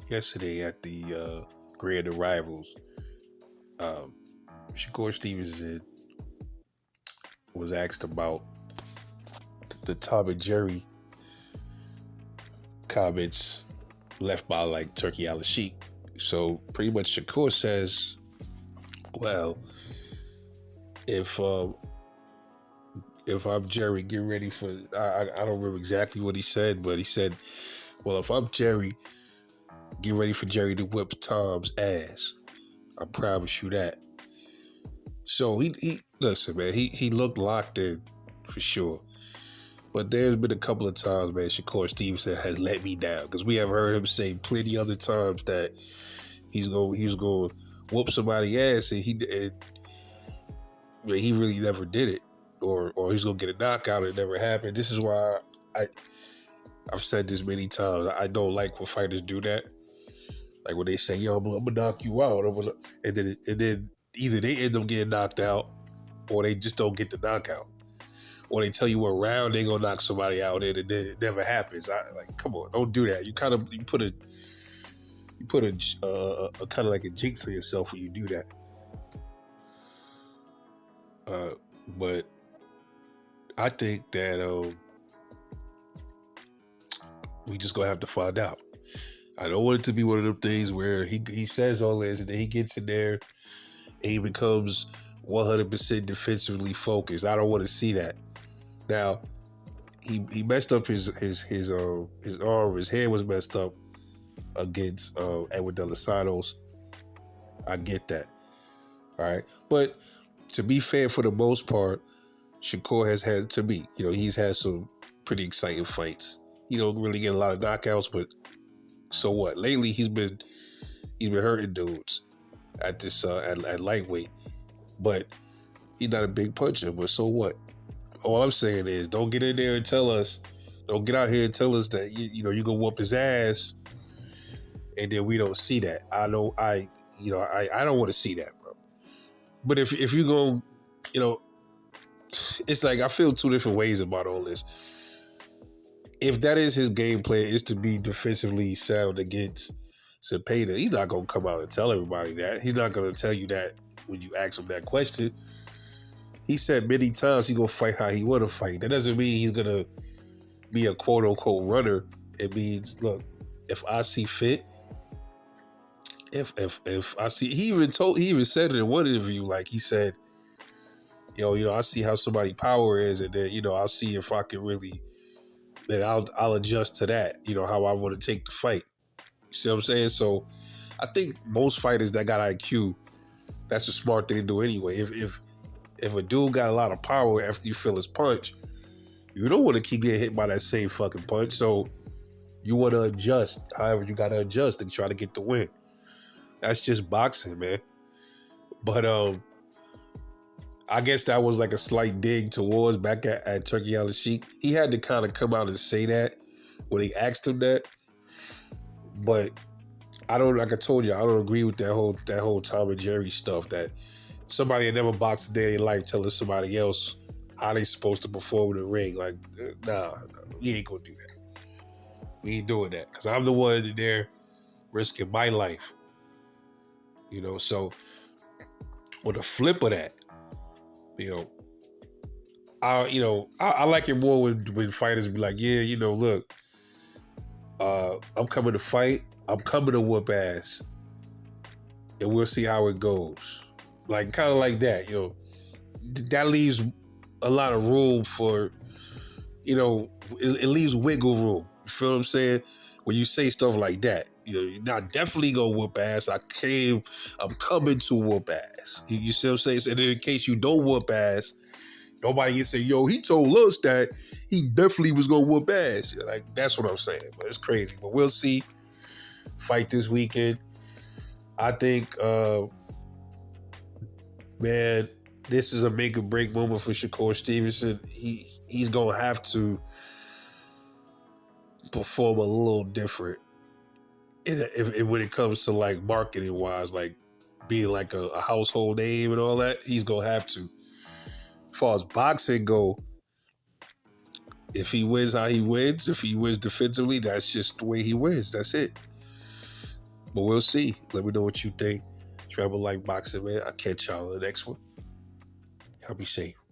yesterday at the Grand Arrivals. Um, Shakur Stevenson was asked about the Tom and Jerry comments left by like Turki Alalshikh. So pretty much Shakur says, "Well, if um, if I'm Jerry, get ready for." I don't remember exactly what he said, but he said, "Well, if I'm Jerry, get ready for Jerry to whip Tom's ass. I promise you that." So he listen, man. He looked locked in for sure. But there's been a couple of times, man, Shakur Stevenson has let me down because we have heard him say plenty other times that he's going to whoop somebody's ass, and he really never did it, or he's going to get a knockout. It never happened. This is why I I've said this many times. I don't like when fighters do that. Like when they say, "Yo, I'm gonna knock you out," and then either they end up getting knocked out, or they just don't get the knockout. Or they tell you what round they gonna knock somebody out in, and then it never happens. Like, come on, don't do that. You put a kind of like a jinx on yourself when you do that. But I think that we just gonna have to find out. I don't want it to be one of them things where he says all this and then he gets in there and he becomes 100% defensively focused. I don't want to see that. Now, he messed up his arm. His head was messed up against Edward De Los Santos. I get that. All right. But to be fair, for the most part, Shakur has had, to me, he's had some pretty exciting fights. He don't really get a lot of knockouts, but so what? Lately, he's been hurting dudes at this at lightweight, but he's not a big puncher. But so what? All I'm saying is, don't get in there and don't get out here and tell us that you're gonna whoop his ass, and then we don't see that. I don't want to see that, bro. But if you're going, it's like I feel two different ways about all this. If that is his game plan, is to be defensively sound against Zepeda, he's not going to come out and tell everybody that. He's not going to tell you that when you ask him that question. He said many times he's going to fight how he want to fight. That doesn't mean he's going to be a quote-unquote runner. It means, look, if I see fit, if I see, he even said it in one interview, like he said, I see how somebody power is, and then, I'll see if I can really, then I'll adjust to that, how I want to take the fight. You see what I'm saying? So I think most fighters that got IQ, that's a smart thing to do anyway. If a dude got a lot of power after you feel his punch, you don't want to keep getting hit by that same fucking punch. So you want to adjust. However, you got to adjust and try to get the win. That's just boxing, man. But I guess that was like a slight dig towards back at Turki Alalshikh. He had to kind of come out and say that when he asked him that. But like I told you, I don't agree with that whole Tom and Jerry stuff, that somebody that never boxed a day in their life telling somebody else how they supposed to perform in the ring. Like, nah, we ain't gonna do that. We ain't doing that. Because I'm the one in there risking my life. So with the flip of that, I like it more when fighters be like, yeah, look, I'm coming to fight. I'm coming to whoop ass, and we'll see how it goes. Like, kind of like that, that leaves a lot of room for, it leaves wiggle room. You feel what I'm saying? When you say stuff like that, you're not definitely gonna whoop ass. I'm coming to whoop ass. You see what I'm saying? And in case you don't whoop ass, nobody can say, yo, he told us that he definitely was gonna whoop ass. Like, that's what I'm saying. But it's crazy. But we'll see. Fight this weekend. I think, man, this is a make or break moment for Shakur Stevenson. He's gonna have to perform a little different when it comes to like marketing wise, like being like a household name and all that. He's gonna have to. As far as boxing go, if he wins how he wins, if he wins defensively, that's just the way he wins. That's it. But we'll see. Let me know what you think. Travel like boxing, man. I'll catch y'all in the next one. Y'all be safe.